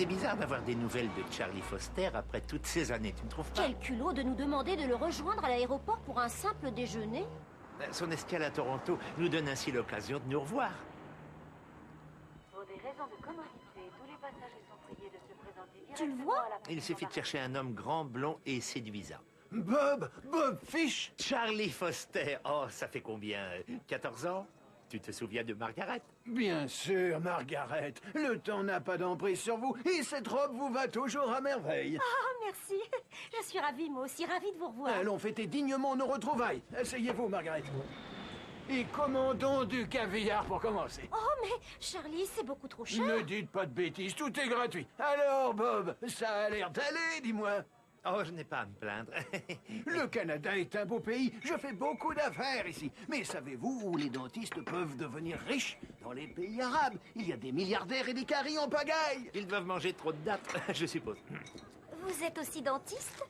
C'est bizarre d'avoir des nouvelles de Charlie Foster après toutes ces années, tu ne trouves pas? Quel culot de nous demander de le rejoindre à l'aéroport pour un simple déjeuner. Son escale à Toronto nous donne ainsi l'occasion de nous revoir. Pour des raisons de commodité, tous les passagers sont priés de se présenter Tu le directement vois? à la Il suffit de chercher un homme grand, blond et séduisant. Bob Fish. Charlie Foster. Oh, ça fait combien? 14 ans? Tu te souviens de Margaret? Bien sûr, Margaret. Le temps n'a pas d'emprise sur vous et cette robe vous va toujours à merveille. Oh, merci. Je suis ravie, moi aussi, ravie de vous revoir. Allons fêter dignement nos retrouvailles. Asseyez-vous, Margaret. Et commandons du caviar pour commencer. Oh, mais Charlie, c'est beaucoup trop cher. Ne dites pas de bêtises, tout est gratuit. Alors, Bob, ça a l'air d'aller, dis-moi. Oh, je n'ai pas à me plaindre. Le Canada est un beau pays, je fais beaucoup d'affaires ici. Mais savez-vous où les dentistes peuvent devenir riches? Dans les pays arabes. Il y a des milliardaires et des caries en pagaille. Ils doivent manger trop de dates, je suppose. Vous êtes aussi dentiste?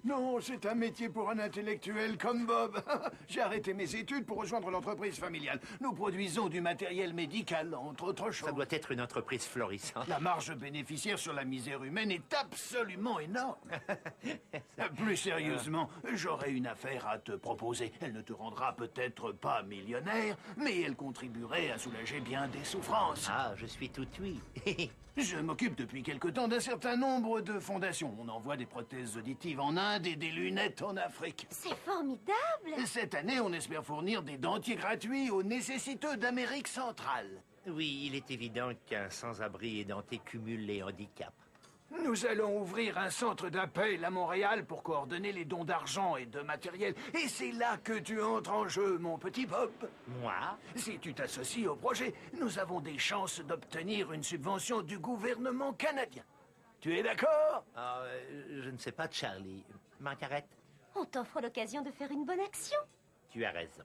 Non, c'est un métier pour un intellectuel comme Bob. J'ai arrêté mes études pour rejoindre l'entreprise familiale. Nous produisons du matériel médical, entre autres choses. Ça doit être une entreprise florissante. La marge bénéficiaire sur la misère humaine est absolument énorme. Plus sérieusement, j'aurais une affaire à te proposer. Elle ne te rendra peut-être pas millionnaire, mais elle contribuerait à soulager bien des souffrances. Ah, je suis tout oui. Je m'occupe depuis quelque temps d'un certain nombre de fondations. On envoie des prothèses auditives en Inde et des lunettes en Afrique. C'est formidable. Cette année, on espère fournir des dentiers gratuits aux nécessiteux d'Amérique centrale. Oui, il est évident qu'un sans-abri édenté cumule les handicaps. Nous allons ouvrir un centre d'appel à Montréal pour coordonner les dons d'argent et de matériel. Et c'est là que tu entres en jeu, mon petit Bob. Moi? Si tu t'associes au projet, nous avons des chances d'obtenir une subvention du gouvernement canadien. Tu es d'accord? Ah, je ne sais pas, Charlie. Margaret, On t'offre l'occasion de faire une bonne action. tu as raison.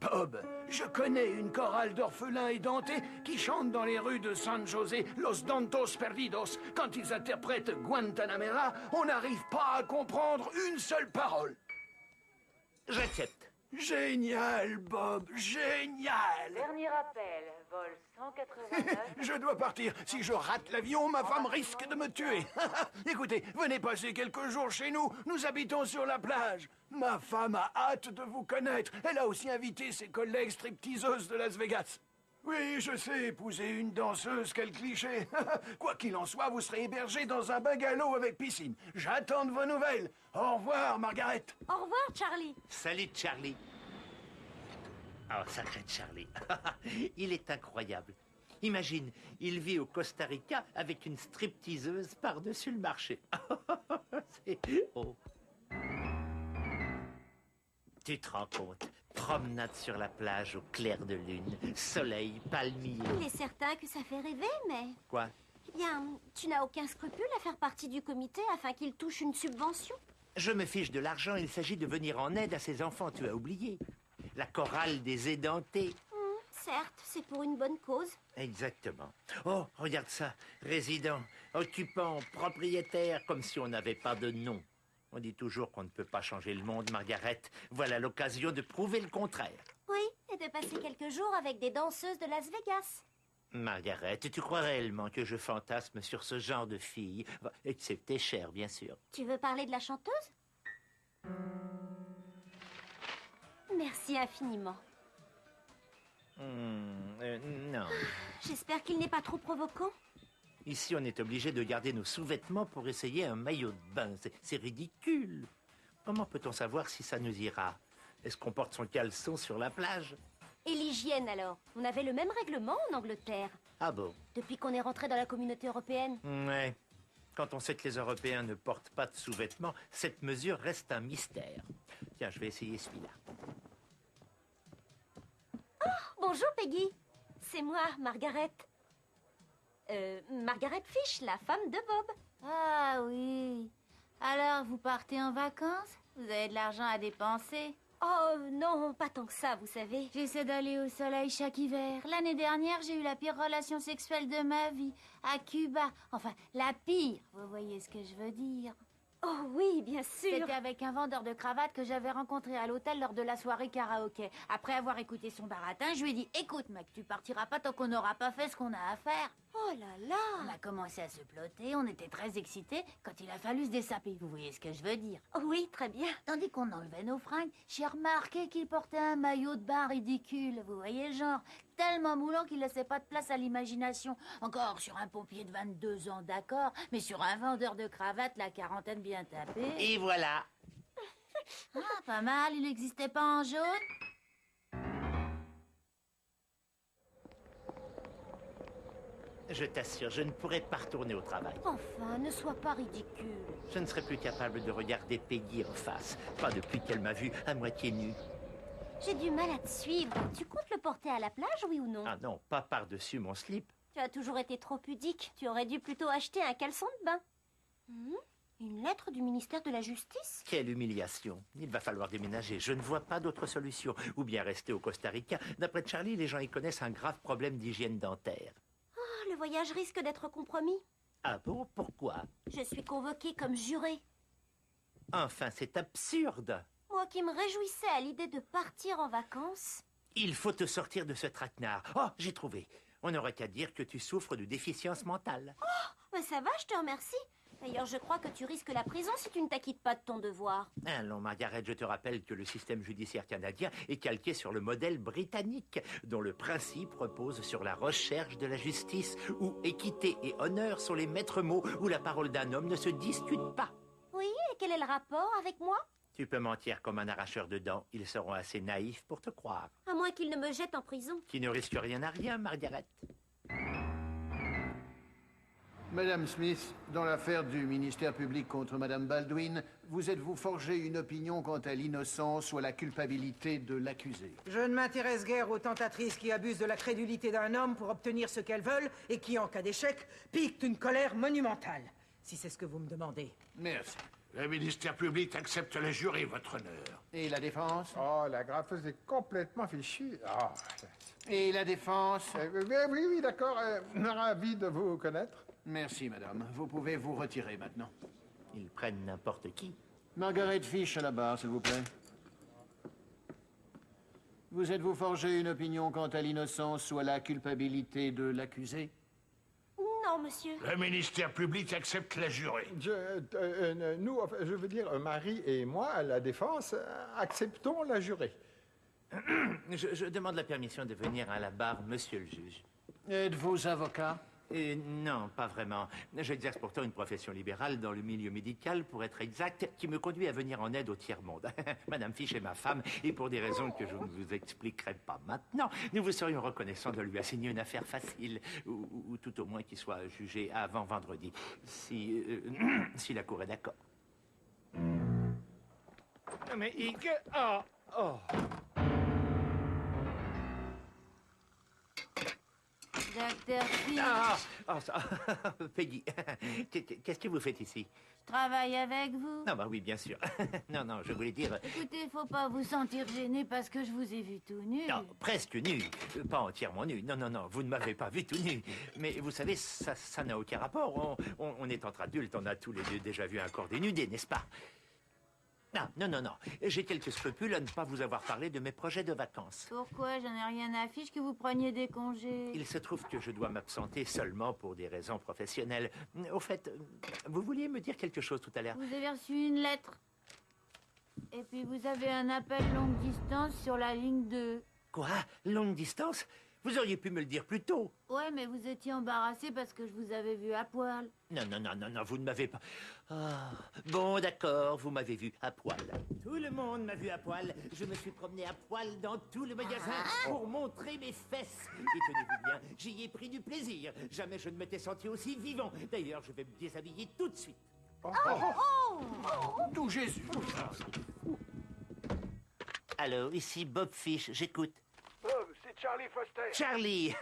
Bob, je connais une chorale d'orphelins édentés qui chantent dans les rues de San José, Los Dantos Perdidos. Quand ils interprètent Guantanamera, on n'arrive pas à comprendre une seule parole. J'accepte. Génial, Bob, génial! Dernier appel, vol 189. Je dois partir. Si je rate l'avion, ma femme risque de me tuer. Écoutez, venez passer quelques jours chez nous. Nous habitons sur la plage. Ma femme a hâte de vous connaître. Elle a aussi invité ses collègues stripteaseuses de Las Vegas. Oui, je sais, épouser une danseuse, quel cliché. Quoi qu'il en soit, vous serez hébergé dans un bungalow avec piscine. J'attends de vos nouvelles. Au revoir, Margaret. Au revoir, Charlie. Salut, Charlie. Oh, sacré Charlie. Il est incroyable. Imagine, il vit au Costa Rica avec une stripteaseuse par-dessus le marché. C'est... Oh. Tu te rends compte? Promenade sur la plage au clair de lune, soleil, palmier. Il est certain que ça fait rêver, mais... Quoi? Eh bien, tu n'as aucun scrupule à faire partie du comité afin qu'il touche une subvention? Je me fiche de l'argent, il s'agit de venir en aide à ces enfants, tu as oublié. La chorale des édentés. Certes, c'est pour une bonne cause. Exactement. Oh, regarde ça. Résident, occupant, propriétaire, comme si on n'avait pas de nom. On dit toujours qu'on ne peut pas changer le monde, Margaret. Voilà l'occasion de prouver le contraire. Oui, et de passer quelques jours avec des danseuses de Las Vegas. Margaret, tu crois réellement que je fantasme sur ce genre de fille? Excepté cher, bien sûr. Tu veux parler de la chanteuse? Merci infiniment. Non. J'espère qu'il n'est pas trop provoquant. Ici, on est obligé de garder nos sous-vêtements pour essayer un maillot de bain. C'est ridicule. Comment peut-on savoir si ça nous ira? Est-ce qu'on porte son caleçon sur la plage? Et l'hygiène alors? On avait le même règlement en Angleterre. Ah bon? Depuis qu'on est rentré dans la communauté européenne. Ouais. Quand on sait que les Européens ne portent pas de sous-vêtements, cette mesure reste un mystère. Tiens, je vais essayer celui-là. Bonjour Peggy. C'est moi, Margaret. Margaret Fish, la femme de Bob. Ah oui. Alors, vous partez en vacances? Vous avez de l'argent à dépenser? Oh non, pas tant que ça, vous savez. J'essaie d'aller au soleil chaque hiver. L'année dernière, j'ai eu la pire relation sexuelle de ma vie, à Cuba. Enfin, la pire, vous voyez ce que je veux dire. Oh oui, bien sûr. C'était avec un vendeur de cravates que j'avais rencontré à l'hôtel lors de la soirée karaoké. Après avoir écouté son baratin, je lui ai dit « Écoute, mec, tu partiras pas tant qu'on n'aura pas fait ce qu'on a à faire. » Oh là On là. a commencé à se ploter, on était très excités quand il a fallu se dessaper. Vous voyez ce que je veux dire? Oui, très bien. Tandis qu'on enlevait nos fringues, j'ai remarqué qu'il portait un maillot de bain ridicule. Vous voyez le genre? Tellement moulant qu'il laissait pas de place à l'imagination. Encore sur un pompier de 22 ans, d'accord, mais sur un vendeur de cravates, la quarantaine bien tapée. Et voilà. Ah, pas mal, il n'existait pas en jaune? Je t'assure, je ne pourrai pas retourner au travail. Enfin, ne sois pas ridicule. Je ne serai plus capable de regarder Peggy en face. Pas depuis qu'elle m'a vu à moitié nu. J'ai du mal à te suivre. Tu comptes le porter à la plage, oui ou non? Ah non, pas par-dessus mon slip. Tu as toujours été trop pudique. Tu aurais dû plutôt acheter un caleçon de bain. Une lettre du ministère de la Justice? Quelle humiliation. Il va falloir déménager. Je ne vois pas d'autre solution. Ou bien rester au Costa Rica. D'après Charlie, les gens y connaissent un grave problème d'hygiène dentaire. Oh, le voyage risque d'être compromis. Ah bon? Pourquoi? Je suis convoquée comme jurée. Enfin, c'est absurde. Moi qui me réjouissais à l'idée de partir en vacances. Il faut te sortir de ce traquenard. Oh, j'ai trouvé. On n'aurait qu'à dire que tu souffres de déficience mentale. Mais ça va, je te remercie. D'ailleurs, je crois que tu risques la prison si tu ne t'acquittes pas de ton devoir. Allons, Margaret, je te rappelle que le système judiciaire canadien est calqué sur le modèle britannique, dont le principe repose sur la recherche de la justice, où équité et honneur sont les maîtres mots, où la parole d'un homme ne se discute pas. Oui, et quel est le rapport avec moi? Tu peux mentir comme un arracheur de dents. Ils seront assez naïfs pour te croire. À moins qu'il ne me jette en prison. Tu ne risques rien à rien, Margaret. Madame Smith, dans l'affaire du ministère public contre Madame Baldwin, vous êtes-vous forgé une opinion quant à l'innocence ou à la culpabilité de l'accusé? Je ne m'intéresse guère aux tentatrices qui abusent de la crédulité d'un homme pour obtenir ce qu'elles veulent et qui, en cas d'échec, piquent une colère monumentale. Si c'est ce que vous me demandez. Merci. Le ministère public accepte le jury, votre honneur. Et la défense? Oh, la graffeuse est complètement fichue. Ah, Et la défense? oui, d'accord. Ravi de vous connaître. Merci, madame. Vous pouvez vous retirer maintenant. Ils prennent n'importe qui. Margaret Fish à la barre, s'il vous plaît. Vous êtes-vous forgé une opinion quant à l'innocence ou à la culpabilité de l'accusé? Non, monsieur. Le ministère public accepte le jury. Nous, enfin, je veux dire, Marie et moi, à la défense, acceptons la jurée. Je demande la permission de venir à la barre, monsieur le juge. Êtes-vous avocat? Non, pas vraiment. J'exerce pourtant une profession libérale dans le milieu médical, pour être exact, qui me conduit à venir en aide au tiers-monde. Madame Fish est ma femme, et pour des raisons que je ne vous expliquerai pas maintenant, nous vous serions reconnaissants de lui assigner une affaire facile, ou tout au moins qu'il soit jugé avant vendredi, si la cour est d'accord. Mais Docteur Fish, Peggy, qu'est-ce que vous faites ici? je travaille avec vous. Ah bah oui, bien sûr. Non, je voulais dire... Écoutez, faut pas vous sentir gêné parce que je vous ai vu tout nu. Non, presque nu, pas entièrement nu. Non, vous ne m'avez pas vu tout nu. Mais vous savez, ça n'a aucun rapport. On est entre adultes, on a tous les deux déjà vu un corps dénudé, n'est-ce pas? Non. J'ai quelques scrupules à ne pas vous avoir parlé de mes projets de vacances. Pourquoi? J'en ai rien à fiche que vous preniez des congés. Il se trouve que je dois m'absenter seulement pour des raisons professionnelles. Au fait, vous vouliez me dire quelque chose tout à l'heure? Vous avez reçu une lettre. Et puis vous avez un appel longue distance sur la ligne 2. Quoi? Longue distance? Vous auriez pu me le dire plus tôt. Ouais, mais vous étiez embarrassé parce que je vous avais vu à poil. Non, vous ne m'avez pas... Ah, bon, d'accord, vous m'avez vu à poil. Tout le monde m'a vu à poil. Je me suis promené à poil dans tout le magasin pour montrer mes fesses. Et tenez-vous bien, j'y ai pris du plaisir. Jamais je ne m'étais senti aussi vivant. D'ailleurs, je vais me déshabiller tout de suite. Tout Jésus! Allô, ici Bob Fish, j'écoute. Bob, c'est Charlie Foster. Charlie!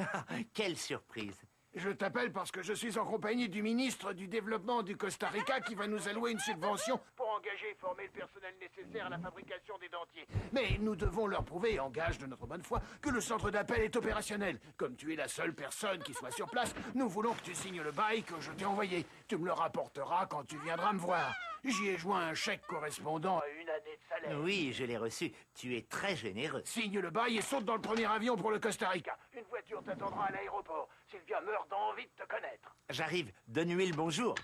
Quelle surprise! Je t'appelle parce que je suis en compagnie du ministre du Développement du Costa Rica qui va nous allouer une subvention pour engager et former le personnel nécessaire à la fabrication des dentiers. Mais nous devons leur prouver, en gage de notre bonne foi, que le centre d'appel est opérationnel. Comme tu es la seule personne qui soit sur place, nous voulons que tu signes le bail que je t'ai envoyé. Tu me le rapporteras quand tu viendras me voir. J'y ai joint un chèque correspondant à une année de salaire. Oui, je l'ai reçu. Tu es très généreux. Signe le bail et saute dans le premier avion pour le Costa Rica. Une voiture t'attendra à l'aéroport. Sylvia meurt d'envie de te connaître. J'arrive. Donne-lui le bonjour.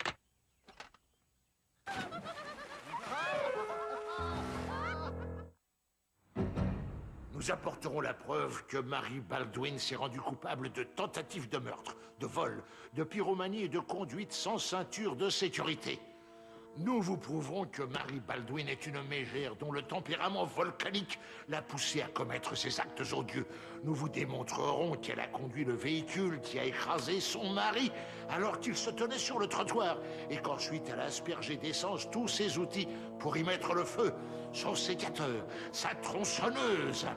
Nous apporterons la preuve que Mary Baldwin s'est rendue coupable de tentative de meurtre, de vol, de pyromanie et de conduite sans ceinture de sécurité. Nous vous prouverons que Mary Baldwin est une mégère dont le tempérament volcanique l'a poussée à commettre ces actes odieux. Nous vous démontrerons qu'elle a conduit le véhicule qui a écrasé son mari alors qu'il se tenait sur le trottoir et qu'ensuite elle a aspergé d'essence tous ses outils pour y mettre le feu. Son sécateur, sa tronçonneuse,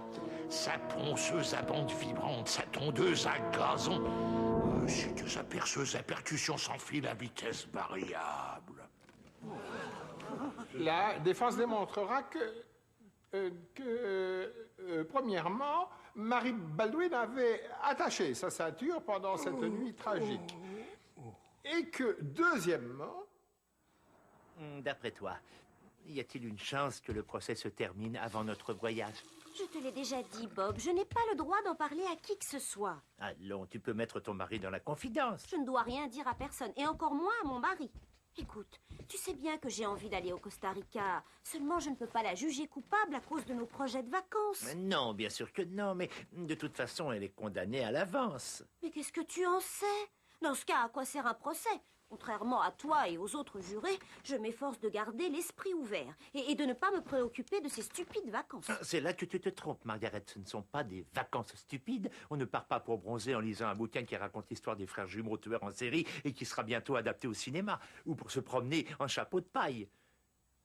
sa ponceuse à bande vibrante, sa tondeuse à gazon, ses deux aperceuses à percussion sans fil à vitesse variable. La défense démontrera premièrement, Mary Baldwin avait attaché sa ceinture pendant cette nuit tragique. Et que, deuxièmement... D'après toi, y a-t-il une chance que le procès se termine avant notre voyage? Je te l'ai déjà dit, Bob, je n'ai pas le droit d'en parler à qui que ce soit. Allons, tu peux mettre ton mari dans la confidence. Je ne dois rien dire à personne, et encore moins à mon mari. Écoute, tu sais bien que j'ai envie d'aller au Costa Rica. Seulement, je ne peux pas la juger coupable à cause de nos projets de vacances. Mais non, bien sûr que non, mais de toute façon, elle est condamnée à l'avance. Mais qu'est-ce que tu en sais? Dans ce cas, à quoi sert un procès? Contrairement à toi et aux autres jurés, je m'efforce de garder l'esprit ouvert et de ne pas me préoccuper de ces stupides vacances. C'est là que tu te trompes, Margaret. Ce ne sont pas des vacances stupides. On ne part pas pour bronzer en lisant un bouquin qui raconte l'histoire des frères jumeaux tueurs en série et qui sera bientôt adapté au cinéma, ou pour se promener en chapeau de paille.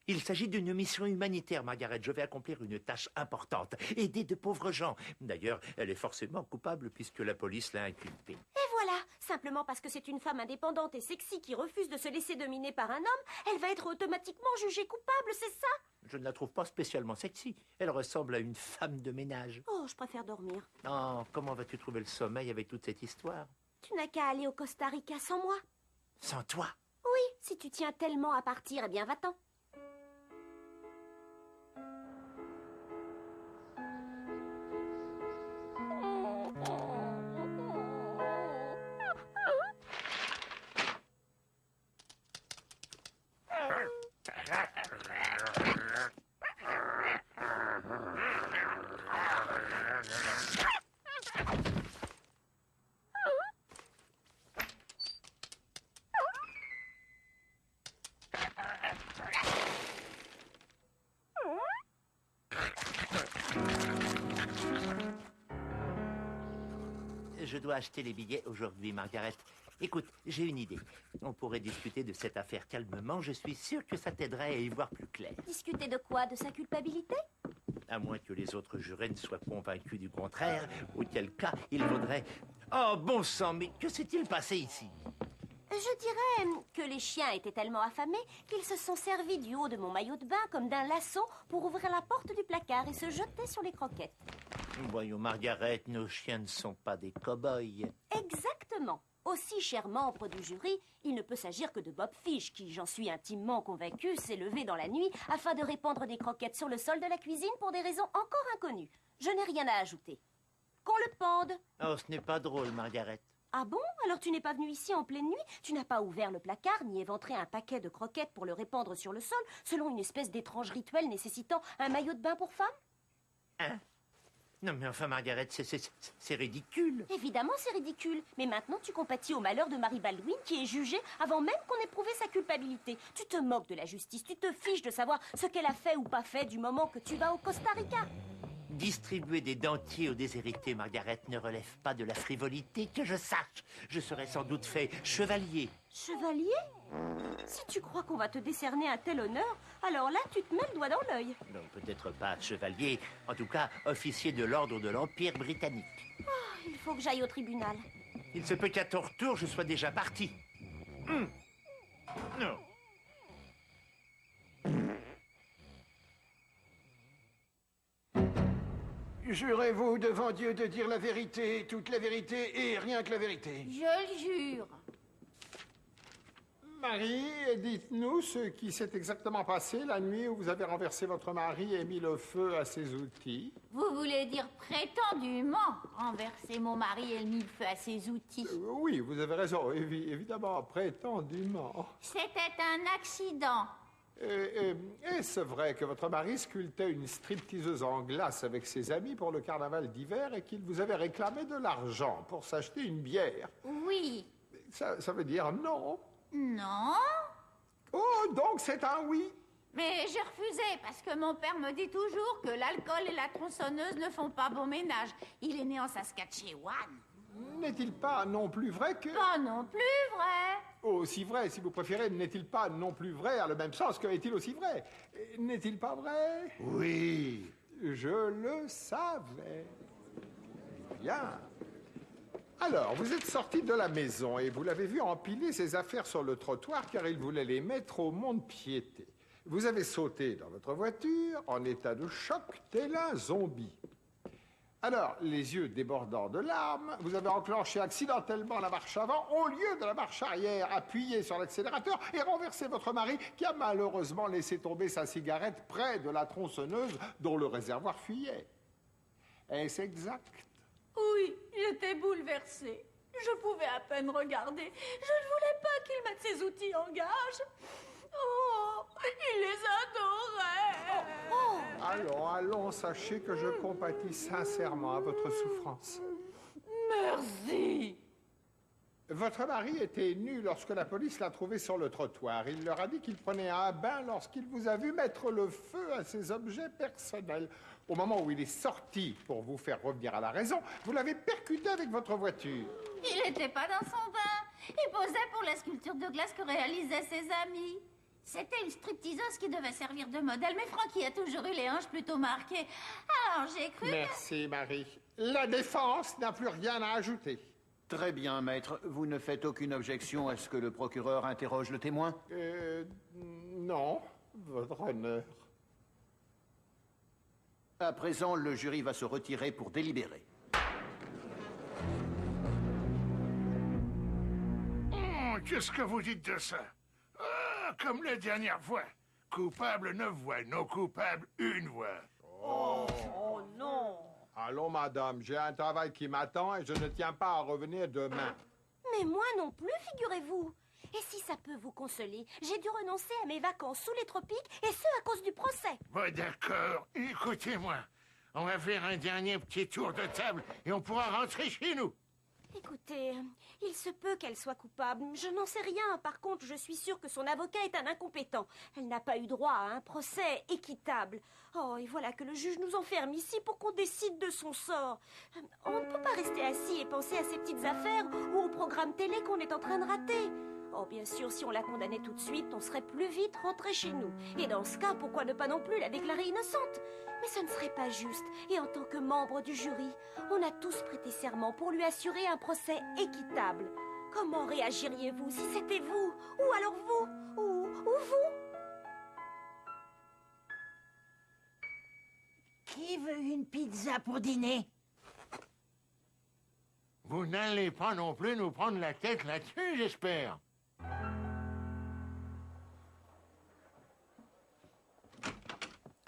Il s'agit d'une mission humanitaire, Margaret. Je vais accomplir une tâche importante. Aider de pauvres gens. D'ailleurs, elle est forcément coupable puisque la police l'a inculpée. Et voilà, simplement parce que c'est une femme indépendante et sexy qui refuse de se laisser dominer par un homme, elle va être automatiquement jugée coupable, c'est ça? Je ne la trouve pas spécialement sexy. Elle ressemble à une femme de ménage. Oh, je préfère dormir. Oh, comment vas-tu trouver le sommeil avec toute cette histoire? Tu n'as qu'à aller au Costa Rica sans moi. Sans toi? Oui, si tu tiens tellement à partir, eh bien va-t'en. Je dois acheter les billets aujourd'hui, Margaret. Écoute, j'ai une idée. On pourrait discuter de cette affaire calmement. Je suis sûr que ça t'aiderait à y voir plus clair. Discuter de quoi? De sa culpabilité? À moins que les autres jurés ne soient convaincus du contraire, auquel cas il vaudrait... Oh, bon sang, mais que s'est-il passé ici? Je dirais que les chiens étaient tellement affamés qu'ils se sont servis du haut de mon maillot de bain comme d'un lasso pour ouvrir la porte du placard et se jeter sur les croquettes. Voyons, Margaret, nos chiens ne sont pas des cow-boys. Exactement. Aussi, cher membre du jury, il ne peut s'agir que de Bob Fish, qui, j'en suis intimement convaincu, s'est levé dans la nuit afin de répandre des croquettes sur le sol de la cuisine pour des raisons encore inconnues. Je n'ai rien à ajouter. Qu'on le pende. Oh, ce n'est pas drôle, Margaret. Ah bon? Alors tu n'es pas venu ici en pleine nuit? Tu n'as pas ouvert le placard, ni éventré un paquet de croquettes pour le répandre sur le sol, selon une espèce d'étrange rituel nécessitant un maillot de bain pour femme? Hein? Non, mais enfin, Margaret, c'est ridicule. Évidemment, c'est ridicule. Mais maintenant, tu compatis au malheur de Mary Baldwin, qui est jugée avant même qu'on ait prouvé sa culpabilité. Tu te moques de la justice, tu te fiches de savoir ce qu'elle a fait ou pas fait du moment que tu vas au Costa Rica. Distribuer des dentiers aux déshérités, Margaret, ne relève pas de la frivolité, que je sache. Je serais sans doute fait chevalier. Chevalier? Si tu crois qu'on va te décerner un tel honneur, alors là, tu te mets le doigt dans l'œil. Non, peut-être pas chevalier, en tout cas officier de l'ordre de l'Empire britannique. Il faut que j'aille au tribunal. Il se peut qu'à ton retour, je sois déjà parti. Non. Jurez-vous devant Dieu de dire la vérité, toute la vérité et rien que la vérité. Je le jure. Marie, dites-nous ce qui s'est exactement passé la nuit où vous avez renversé votre mari et mis le feu à ses outils. Vous voulez dire prétendument renverser mon mari et le mis le feu à ses outils. Oui, vous avez raison, évidemment, prétendument. C'était un accident. Est-ce vrai que votre mari sculptait une stripteaseuse en glace avec ses amis pour le carnaval d'hiver et qu'il vous avait réclamé de l'argent pour s'acheter une bière? Oui. Ça veut dire non? Non. Oh, donc c'est un oui? Mais j'ai refusé parce que mon père me dit toujours que l'alcool et la tronçonneuse ne font pas bon ménage. Il est né en Saskatchewan. N'est-il pas non plus vrai que... Pas non plus vrai. Aussi vrai, si vous préférez, n'est-il pas non plus vrai à le même sens que est-il aussi vrai? N'est-il pas vrai? Oui. Je le savais. Bien. Alors, vous êtes sorti de la maison et vous l'avez vu empiler ses affaires sur le trottoir car il voulait les mettre au mont-de-piété. Vous avez sauté dans votre voiture en état de choc tel un zombie. Alors, les yeux débordants de larmes, vous avez enclenché accidentellement la marche avant au lieu de la marche arrière, appuyé sur l'accélérateur et renversé votre mari qui a malheureusement laissé tomber sa cigarette près de la tronçonneuse dont le réservoir fuyait. Est-ce exact? Oui, j'étais bouleversée. Je pouvais à peine regarder. Je ne voulais pas qu'il mette ses outils en gage. Oh, il les adorait. Allons, sachez que je compatis sincèrement à votre souffrance. Merci. Votre mari était nu lorsque la police l'a trouvé sur le trottoir. Il leur a dit qu'il prenait un bain lorsqu'il vous a vu mettre le feu à ses objets personnels. Au moment où il est sorti pour vous faire revenir à la raison, vous l'avez percuté avec votre voiture. Il n'était pas dans son bain. Il posait pour la sculpture de glace que réalisaient ses amis. C'était une stripteaseuse qui devait servir de modèle, mais Frankie a toujours eu les hanches plutôt marquées. Alors j'ai cru Merci, Marie. La défense n'a plus rien à ajouter. Très bien, maître. Vous ne faites aucune objection à ce que le procureur interroge le témoin? Non, votre honneur. À présent, le jury va se retirer pour délibérer. Qu'est-ce que vous dites de ça? Ah, comme la dernière fois. Coupable 9 voix, non coupable 1 voix. Oh non. Allons, madame, j'ai un travail qui m'attend et je ne tiens pas à revenir demain. Mais moi non plus, figurez-vous. Et si ça peut vous consoler, j'ai dû renoncer à mes vacances sous les tropiques, et ce à cause du procès. Bon, d'accord. Écoutez-moi. On va faire un dernier petit tour de table et on pourra rentrer chez nous. Écoutez, il se peut qu'elle soit coupable. Je n'en sais rien. Par contre, je suis sûre que son avocat est un incompétent. Elle n'a pas eu droit à un procès équitable. Oh, et voilà que le juge nous enferme ici pour qu'on décide de son sort. On ne peut pas rester assis et penser à ces petites affaires ou au programme télé qu'on est en train de rater. Oh, bien sûr, si on la condamnait tout de suite, on serait plus vite rentré chez nous. Et dans ce cas, pourquoi ne pas non plus la déclarer innocente? Mais ce ne serait pas juste. Et en tant que membre du jury, on a tous prêté serment pour lui assurer un procès équitable. Comment réagiriez-vous si c'était vous? Ou alors vous? Ou vous? Qui veut une pizza pour dîner? Vous n'allez pas non plus nous prendre la tête là-dessus, j'espère.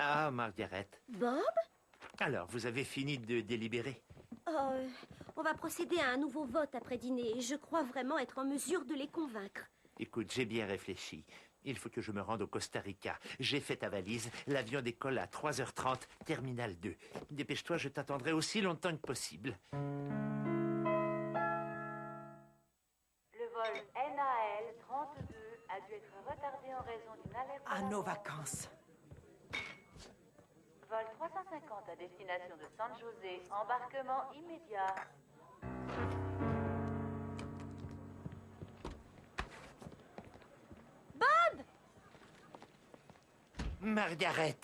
Ah, Margaret. Bob? Alors, vous avez fini de délibérer? Oh, on va procéder à un nouveau vote après dîner et je crois vraiment être en mesure de les convaincre. Écoute, j'ai bien réfléchi. Il faut que je me rende au Costa Rica. J'ai fait ta valise. L'avion décolle à 3h30, terminal 2. Dépêche-toi, je t'attendrai aussi longtemps que possible. Le vol NAL 32 a dû être retardé en raison d'une alerte. À nos vacances. Vol 350 à destination de San José, embarquement immédiat. Bob! Margaret!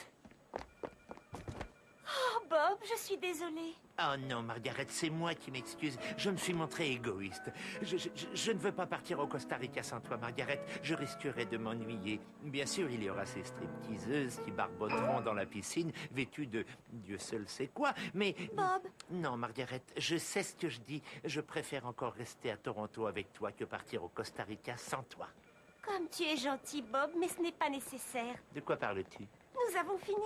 Oh, Bob, je suis désolée. Oh non, Margaret, c'est moi qui m'excuse. Je me suis montré égoïste. Je ne veux pas partir au Costa Rica sans toi, Margaret. Je risquerais de m'ennuyer. Bien sûr, il y aura ces stripteaseuses qui barboteront dans la piscine, vêtues de Dieu seul sait quoi, mais... Bob. Non, Margaret, je sais ce que je dis. Je préfère encore rester à Toronto avec toi que partir au Costa Rica sans toi. Comme tu es gentil, Bob, mais ce n'est pas nécessaire. De quoi parles-tu? Nous avons fini.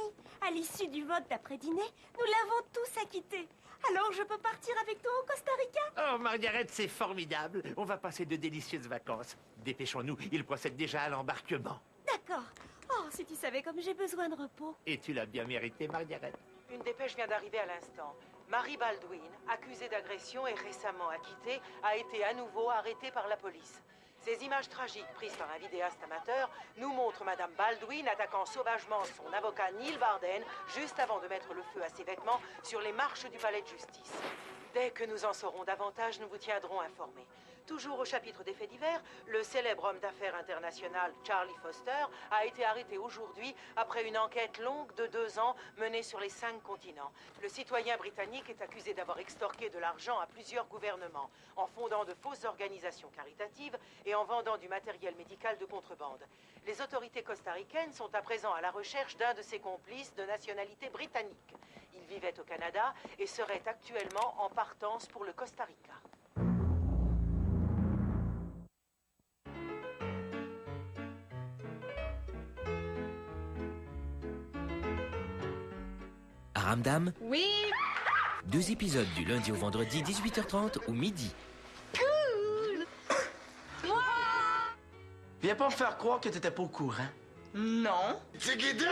À l'issue du vote d'après-dîner, nous l'avons tous acquitté. Alors je peux partir avec toi au Costa Rica? Oh, Margaret, c'est formidable. On va passer de délicieuses vacances. Dépêchons-nous, il procède déjà à l'embarquement. D'accord. Oh, si tu savais comme j'ai besoin de repos. Et tu l'as bien mérité, Margaret. Une dépêche vient d'arriver à l'instant. Marie Baldwin, accusée d'agression et récemment acquittée, a été à nouveau arrêtée par la police. Ces images tragiques prises par un vidéaste amateur nous montrent Madame Baldwin attaquant sauvagement son avocat Neil Varden juste avant de mettre le feu à ses vêtements sur les marches du palais de justice. Dès que nous en saurons davantage, nous vous tiendrons informés. Toujours au chapitre des faits divers, le célèbre homme d'affaires international Charlie Foster a été arrêté aujourd'hui après une enquête longue de 2 ans menée sur les 5 continents. Le citoyen britannique est accusé d'avoir extorqué de l'argent à plusieurs gouvernements, en fondant de fausses organisations caritatives et en vendant du matériel médical de contrebande. Les autorités costaricaines sont à présent à la recherche d'un de ses complices de nationalité britannique. Il vivait au Canada et serait actuellement en partance pour le Costa Rica. Ramdam, Oui. 2 épisodes du lundi au vendredi 18h30 ou midi. Cool. Viens pas me faire croire que t'étais pas au courant. Non. C'est guidé!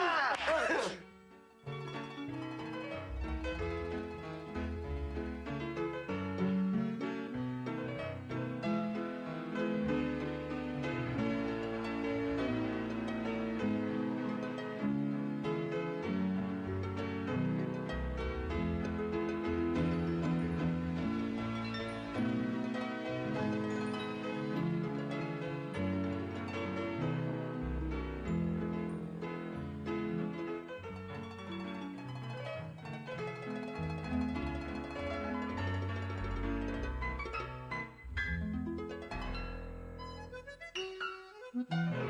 Mm-hmm.